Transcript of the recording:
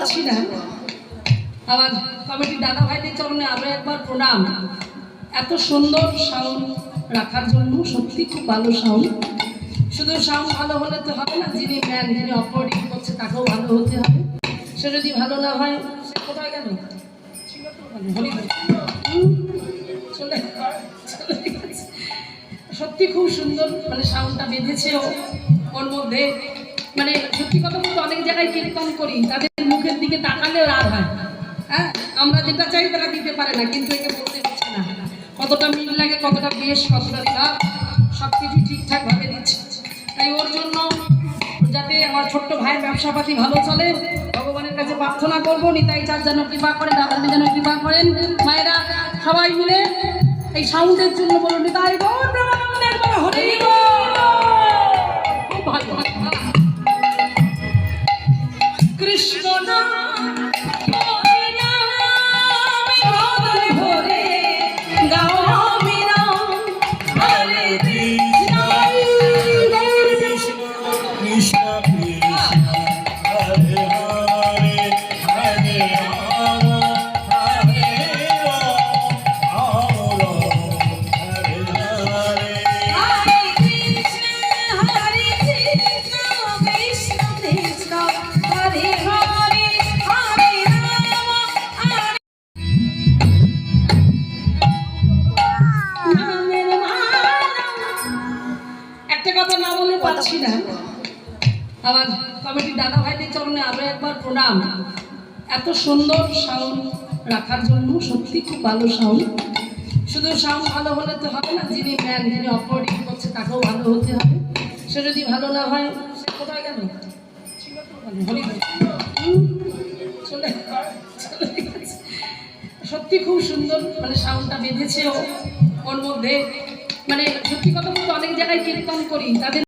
পাচ্ছি না। আমার কমিটির দাদা ভাইদের চরণে আরো একবার প্রণাম। এত সুন্দর সাউন্ড রাখার জন্য, সত্যি খুব ভালো সাউন্ড। শুধু সাউন্ড ভালো হলে তো হবে না, যিনি ম্যান, যিনি অপারেটিং করছে তাকেও ভালো হতে হবে। সে যদি ভালো না হয়, সে কোথায় গেল? সত্যি খুব সুন্দর মানে সাউন্ডটা বেঁধেছে ওর মধ্যে। মানে সত্যি কথা বলতে অনেক জায়গায় কীর্তন করি, তাদের মুখের দিকে তাকালেও রাগ হয়। হ্যাঁ, আমরা যেটা চাই তারা দিতে পারে না, কিন্তু একে বলতে হচ্ছে না। কতটা মিল লাগে, কতটা বেশ, কতটা লাভ, সব কিছু ঠিকঠাক ভাবে দিচ্ছে। তাই ওর জন্য যাতে আমার ছোট্ট ভাইয়ের ব্যবসাপাতি ভালো চলে, ভগবানের কাছে প্রার্থনা করবো। নিতাই চাঁদ যেন কৃপা করেন, দাদাদি যেন কৃপা করেন। মায়েরা সবাই মিলে এই সাউন্ডের জন্য বলুন নিতাই গৌর প্রেমানন্দে একবার হরি বল। খুব ভালো কৃষ্ণ কথা না বলে পাচ্ছি না। আমার কমিটির দাদা ভাইদের চরণে আরো একবার প্রণাম। এত সুন্দর সাউন্ড রাখার জন্য, সত্যি খুব ভালো সাউন্ড। শুধু সাউন্ড ভালো হলে তো হবে না, যিনি ম্যান, যিনি অপারেটিং করছে তাকেও ভালো হতে হবে। সে যদি ভালো না হয়, সে কোথায় গেল? সত্যি খুব সুন্দর মানে সাউন্ডটা বেঁধেছে ওর মধ্যে। মানে সত্যি কথা বলতে অনেক জায়গায় কীর্তন করি, তাদের